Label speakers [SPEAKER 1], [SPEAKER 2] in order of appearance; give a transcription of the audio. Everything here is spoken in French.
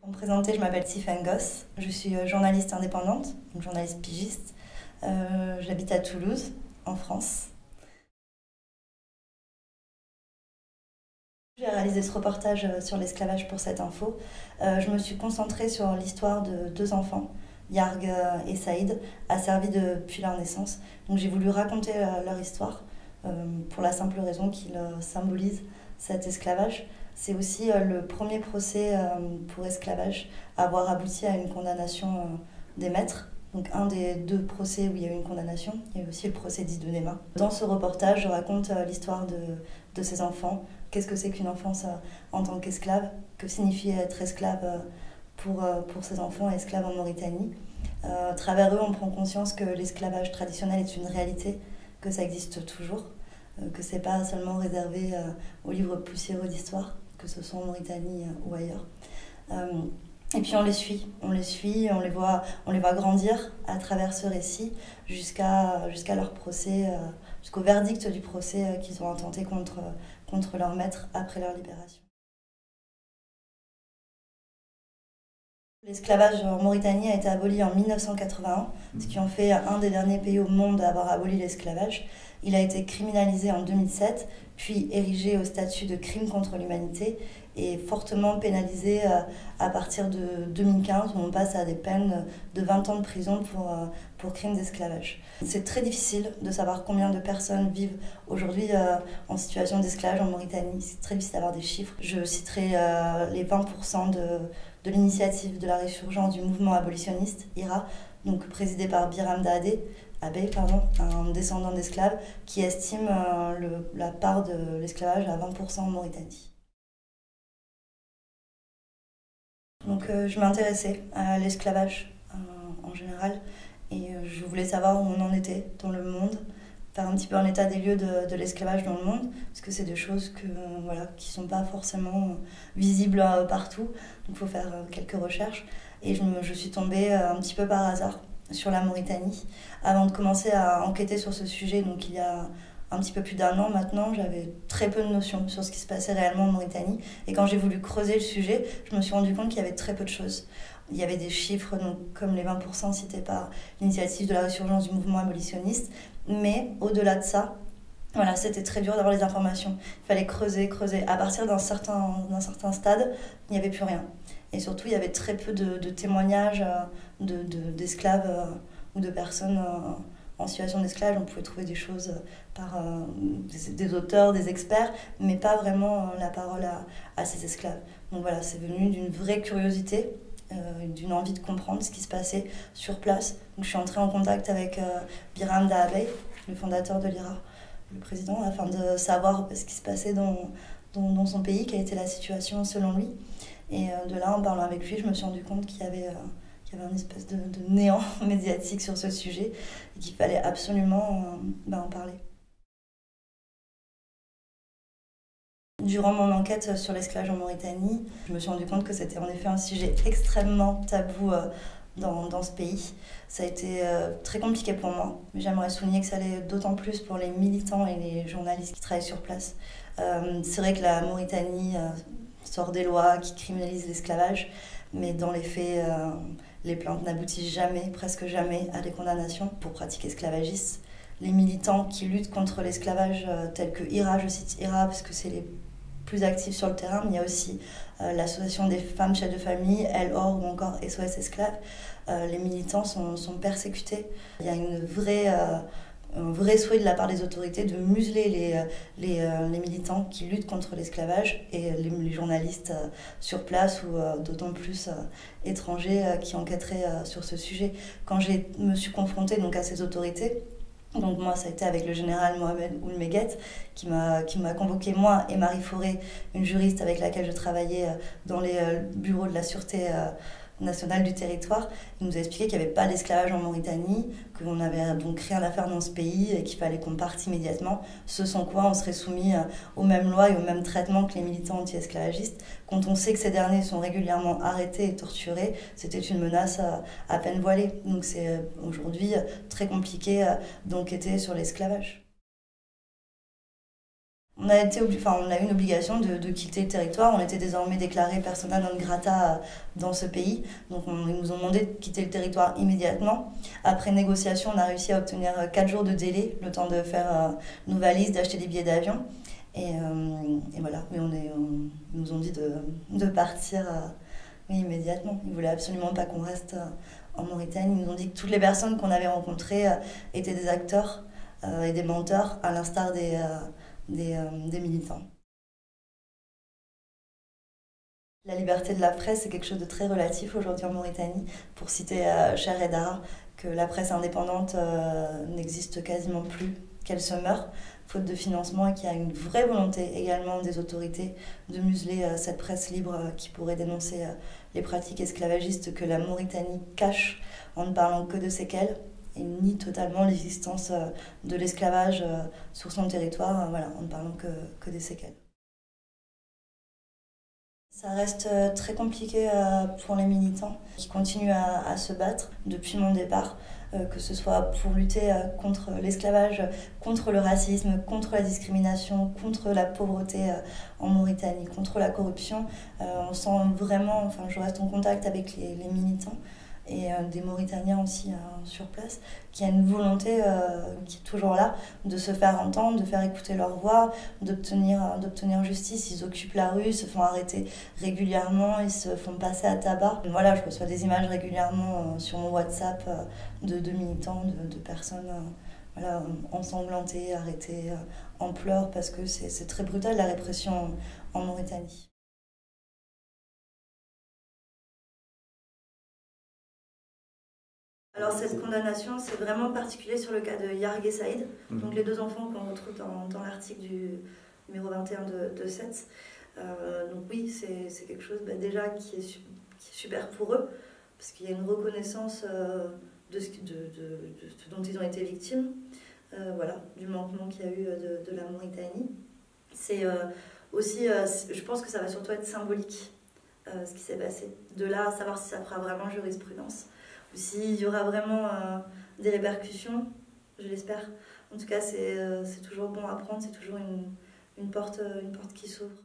[SPEAKER 1] Pour me présenter, je m'appelle Tiffaine Goss, je suis journaliste indépendante, donc journaliste pigiste. J'habite à Toulouse, en France. J'ai réalisé ce reportage sur l'esclavage pour cette info. Je me suis concentrée sur l'histoire de deux enfants, Yarg et Saïd, asservis depuis leur naissance. Donc j'ai voulu raconter leur histoire pour la simple raison qu'ils symbolisent cet esclavage. C'est aussi le premier procès pour esclavage à avoir abouti à une condamnation des maîtres. Donc un des deux procès où il y a eu une condamnation, il y a eu aussi le procès dit de Néma. Dans ce reportage, je raconte l'histoire de ces enfants. Qu'est-ce que c'est qu'une enfance en tant qu'esclave? Que signifie être esclave pour ces enfants, esclaves en Mauritanie? À travers eux, on prend conscience que l'esclavage traditionnel est une réalité, que ça existe toujours, que c'est pas seulement réservé aux livres poussiéreux d'histoire, que ce soit en Mauritanie ou ailleurs. Et puis on les suit, on les voit grandir à travers ce récit jusqu'à leur procès, jusqu'au verdict du procès qu'ils ont intenté contre leur maître après leur libération. L'esclavage en Mauritanie a été aboli en 1981, ce qui en fait un des derniers pays au monde à avoir aboli l'esclavage. Il a été criminalisé en 2007, puis érigé au statut de crime contre l'humanité et fortement pénalisé à partir de 2015 où on passe à des peines de 20 ans de prison pour crimes d'esclavage. C'est très difficile de savoir combien de personnes vivent aujourd'hui en situation d'esclavage en Mauritanie. C'est très difficile d'avoir des chiffres. Je citerai les 20% de l'initiative de la résurgence du mouvement abolitionniste, IRA, donc présidé par Biram Abe, un descendant d'esclaves, qui estime la part de l'esclavage à 20% en Mauritanie. Donc je m'intéressais à l'esclavage en général et je voulais savoir où on en était dans le monde, faire un petit peu un état des lieux de l'esclavage dans le monde, parce que c'est des choses qui ne sont pas forcément visibles partout, donc il faut faire quelques recherches. Et je suis tombée un petit peu par hasard sur la Mauritanie. Avant de commencer à enquêter sur ce sujet, donc il y a un petit peu plus d'un an maintenant, j'avais très peu de notions sur ce qui se passait réellement en Mauritanie. Et quand j'ai voulu creuser le sujet, je me suis rendu compte qu'il y avait très peu de choses. Il y avait des chiffres donc, comme les 20% cités par l'initiative de la résurgence du mouvement abolitionniste. Mais au-delà de ça, voilà, c'était très dur d'avoir les informations. Il fallait creuser. À partir d'un certain stade, il n'y avait plus rien. Et surtout, il y avait très peu de témoignages d'esclaves ou de personnes en situation d'esclavage. On pouvait trouver des choses par des auteurs, des experts, mais pas vraiment la parole à ces esclaves. Donc voilà, c'est venu d'une vraie curiosité, d'une envie de comprendre ce qui se passait sur place. Donc je suis entrée en contact avec Biram Abe, le fondateur de l'IRA, le président, afin de savoir ce qui se passait dans son pays, quelle était la situation selon lui. Et de là, en parlant avec lui, je me suis rendu compte qu'il y avait une espèce de néant médiatique sur ce sujet et qu'il fallait absolument en parler. Durant mon enquête sur l'esclavage en Mauritanie, je me suis rendu compte que c'était en effet un sujet extrêmement tabou dans ce pays. Ça a été très compliqué pour moi, mais j'aimerais souligner que ça l'est d'autant plus pour les militants et les journalistes qui travaillent sur place. C'est vrai que la Mauritanie sort des lois qui criminalisent l'esclavage, mais dans les faits, les plaintes n'aboutissent jamais, presque jamais, à des condamnations pour pratiques esclavagistes. Les militants qui luttent contre l'esclavage, tels que IRA, je cite IRA parce que c'est les plus actifs sur le terrain, mais il y a aussi l'association des femmes chefs de famille, El Or ou encore SOS Esclaves. Les militants sont persécutés. Il y a un vrai souhait de la part des autorités de museler les militants qui luttent contre l'esclavage et les journalistes sur place ou d'autant plus étrangers qui enquêteraient sur ce sujet. Quand je me suis confrontée donc, à ces autorités, donc moi, ça a été avec le général Mohamed Oulmeguet qui m'a convoqué, moi et Marie Fauré, une juriste avec laquelle je travaillais dans les bureaux de la Sûreté nationale du territoire. Il nous a expliqué qu'il n'y avait pas d'esclavage en Mauritanie, qu'on n'avait donc rien à faire dans ce pays et qu'il fallait qu'on parte immédiatement, ce sans quoi on serait soumis aux mêmes lois et au même traitement que les militants anti-esclavagistes. Quand on sait que ces derniers sont régulièrement arrêtés et torturés, c'était une menace à peine voilée. Donc c'est aujourd'hui très compliqué d'enquêter sur l'esclavage. On a eu une obligation de quitter le territoire. On était désormais déclaré persona non grata dans ce pays. Donc ils nous ont demandé de quitter le territoire immédiatement. Après négociation, on a réussi à obtenir 4 jours de délai, le temps de faire nos valises, d'acheter des billets d'avion. Et voilà, mais ils nous ont dit de partir oui, immédiatement. Ils ne voulaient absolument pas qu'on reste en Mauritanie. Ils nous ont dit que toutes les personnes qu'on avait rencontrées étaient des acteurs et des menteurs, à l'instar des militants. La liberté de la presse, c'est quelque chose de très relatif aujourd'hui en Mauritanie. Pour citer Cher Edara, que la presse indépendante n'existe quasiment plus, qu'elle se meurt, faute de financement, et qu'il y a une vraie volonté également des autorités de museler cette presse libre qui pourrait dénoncer les pratiques esclavagistes que la Mauritanie cache en ne parlant que de séquelles et nie totalement l'existence de l'esclavage sur son territoire, voilà, en ne parlant que des séquelles. Ça reste très compliqué pour les militants qui continuent à se battre depuis mon départ, que ce soit pour lutter contre l'esclavage, contre le racisme, contre la discrimination, contre la pauvreté en Mauritanie, contre la corruption. On sent vraiment, enfin je reste en contact avec les militants et des Mauritaniens aussi sur place, qui a une volonté qui est toujours là de se faire entendre, de faire écouter leur voix, d'obtenir justice. Ils occupent la rue, ils se font arrêter régulièrement, ils se font passer à tabac. Voilà, je reçois des images régulièrement sur mon WhatsApp de militants, de personnes voilà, ensanglantées, arrêtées, en pleurs, parce que c'est très brutal la répression en Mauritanie. Alors cette condamnation, c'est vraiment particulier sur le cas de Yarg et Saïd, donc les 2 enfants qu'on retrouve dans l'article du numéro 21 de 7. Donc oui, c'est quelque chose déjà qui est super pour eux, parce qu'il y a une reconnaissance de ce dont ils ont été victimes, voilà, du manquement qu'il y a eu de la Mauritanie. C'est aussi, je pense que ça va surtout être symbolique, ce qui s'est passé. De là à savoir si ça fera vraiment jurisprudence, ou s'il y aura vraiment des répercussions, je l'espère. En tout cas, c'est toujours bon à prendre, c'est toujours une porte qui s'ouvre.